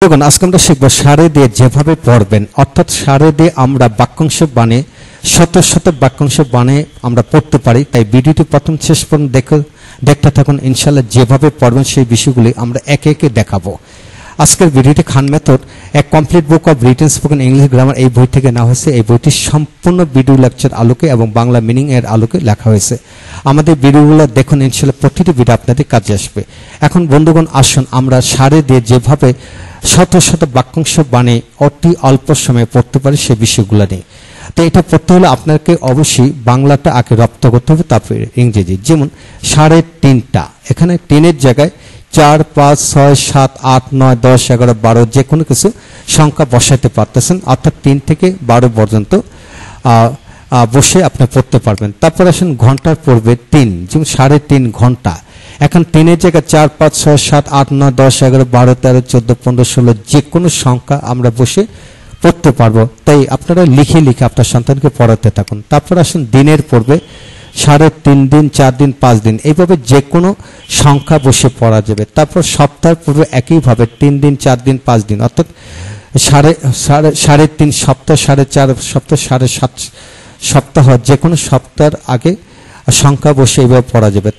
দেখুন আজকে আমরা শিখব সারে দিয়ে যেভাবে পড়বেন, অর্থাৎ সারে দিয়ে আমরা বাক্যাংশ বানিয়ে শত শত বাক্যাংশ বানিয়ে আমরা পড়তে পারি। তাই ভিডিওটি প্রথম শেষ পর্যন্ত দেখতে থাকুন। ইনশাআল্লাহ যেভাবে পড়বেন সেই বিষয়গুলি আমরা একে একে দেখাবো। আজকের ভিডিওটি খান মেথড এক complete book of written spoken English grammar এই বই থেকে নেওয়া হয়েছে। এই বইটি সম্পূর্ণ ভিডিও লেকচার আলোকে এবং বাংলা মিনিং এর আলোকে লেখা হয়েছে। আমাদের ভিডিওগুলো দেখুন, ইনশাআল্লাহ প্রতিটি ভিডিও আপনাদের কাজে আসবে। এখন বন্ধুগণ আসুন আমরা সারে দিয়ে যেভাবে শত শত বাক্যাংশ বানিয়ে অতি অল্প সময়ে পড়তে পারি সেই বিষয়গুলো নিয়ে। তো এটা পড়তে হলে আপনাকে অবশ্যই বাংলাটা আগে রপ্ত করতে হবে, তারপরে ইংরেজি। যেমন 3.5টা, এখানে 3-এর জায়গায় 4, 5, 6, 7, 8, 9, 10, 11, 12 যে কোনো কিছু সংখ্যা বসাইতে পারতেছেন, অর্থাৎ 3 থেকে 12 পর্যন্ত বসে আপনি পড়তে পারবেন। তারপর আসেন ঘন্টার পড়বে 3, যেমন 3.5 ঘন্টা। এখন 3-এর জায়গায় 4, 5, 6, 7, 8, 9, 10, 11, 12, 13, 14, 15, 16 যে কোনো সংখ্যা আমরা বসে পড়তে পারবো। তাই আপনারা লিখে লিখে আপনার সন্তানকে পড়াতে থাকুন। তারপর আসুন দিনের পড়বে 3.5 দিন, 4 দিন, 5 দিন, এইভাবে যে কোনো সংখ্যা বসে পড়া যাবে। তারপর সপ্তাহের পড়বে একইভাবে 3 দিন, 4 দিন, 5 দিন, অর্থাৎ 3.5 সপ্তাহ, 4.5 সপ্তাহ, 7.5 সপ্তাহ, যে কোনো সপ্তাহের আগে সংখ্যা বসে এইভাবে পড়া যাবে।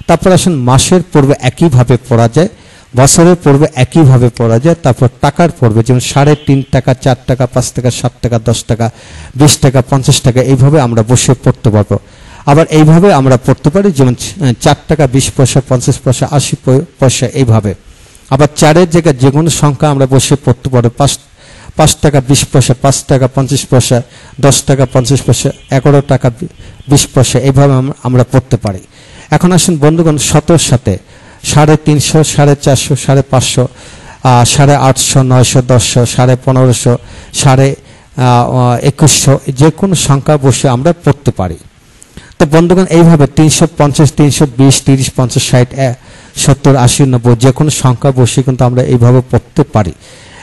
তারপর আসুন মাসের পড়বে একইভাবে পড়া যায়, বছরের পড়বে একইভাবে পড়া যায়। তারপর টাকার পড়বে যেমন 3.5 টাকা, 4 টাকা, 5 টাকা, 7 টাকা, 10 টাকা, 20 টাকা, 50 টাকা, এইভাবে আমরা বসে পড়তে পারবো। আবার এইভাবে আমরা পড়তে পারি যেমন 4 টাকা 20 পয়সা, 50 পয়সা, 80 পয়সা, এইভাবে। আবার 4-এর জায়গায় যে কোনো সংখ্যা আমরা বসে পড়তে পারবো। 5 টাকা 20 পয়সা, 5 টাকা 50 পয়সা, 10 টাকা 50 পয়সা, 11 টাকা 20 পয়সা, এইভাবে আমরা পড়তে পারি। এখন আসুন বন্ধুগণ শতর সাথে 350, 450, 550, 850, 900, 1000, 1500, 2100 যে কোনো সংখ্যা বসে আমরা পড়তে পারি। তো বন্ধুগণ এইভাবে 350, 320, 30, 50, 60, 70, 80, 90 যে কোনো সংখ্যা বসে কিন্তু আমরা এইভাবে পড়তে পারি।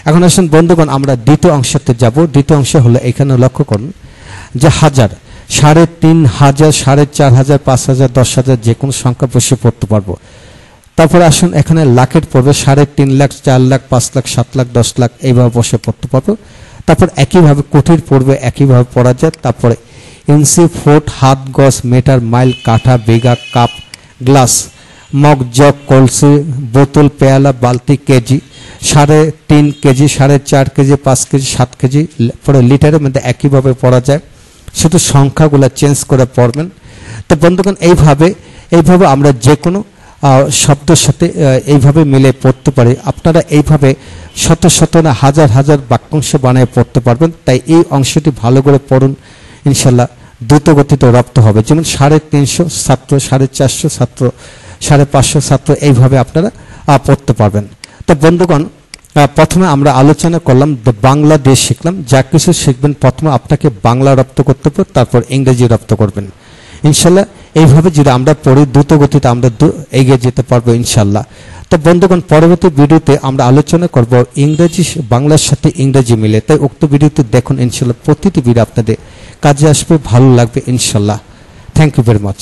এখন আসুন বন্ধুগণ আমরা দ্বিতীয় অংশতে যাব। দ্বিতীয় অংশ হলো এখানে লক্ষ্য করুন যে 1000, 3,500, 4,500, 5,000, 10,000 যে কোনো সংখ্যা বসে পড়তে পারবো। তারপরে আসুন এখানে লাখের পড়বে 3.5 লাখ, 4 লাখ, 5 লাখ, 7 লাখ, 10 লাখ, এইভাবে বসে পড়তে পারবো। তারপর একইভাবে কোটির পড়বে একইভাবে পড়া যায়। তারপরে ইঞ্চি, ফুট, হাত, গজ, মিটার, মাইল, কাঠা, বিঘা, কাপ, গ্লাস, মগ, জগ, কলসি, বোতল, পেয়ালা, বালতি, KG, 3.5 KG, 4.5 KG, 5 KG, 7 KG, পরে লিটারের মধ্যে একইভাবে পড়া যায়। শুধু সংখ্যাগুলো চেঞ্জ করে পড়বেন। তো বন্ধুগণ এইভাবে আমরা যে কোনো শব্দের সাথে এইভাবে মিলে পড়তে পারি। আপনারা এইভাবে শত শত না হাজার হাজার বাক্যাংশ বানিয়ে পড়তে পারবেন। তাই এই অংশটি ভালো করে পড়ুন, ইনশাল্লাহ দ্রুত গতিতে রপ্ত হবে। যেমন 350 ছাত্র, 450 ছাত্র, 550 ছাত্র, এইভাবে আপনারা পড়তে পারবেন। তো বন্ধুগণ প্রথমে আমরা আলোচনা করলাম বাংলাদেশ শিখলাম। যা কিছু শিখবেন প্রথমে আপনাকে বাংলা রপ্ত করতে হবে, তারপর ইংরেজি রপ্ত করবেন। ইনশাল্লাহ এইভাবে যদি আমরা পড়ি দ্রুত গতিতে আমরা এগিয়ে যেতে পারবো ইনশাল্লাহ। তো বন্ধুগণ পরবর্তী ভিডিওতে আমরা আলোচনা করব ইংরেজি বাংলার সাথে ইংরেজি মিলে। তাই উক্ত ভিডিওতে দেখুন, ইনশাল্লাহ প্রতিটি ভিডিও আপনাদের কাজে আসবে, ভালো লাগবে ইনশাল্লাহ। Thank you very much.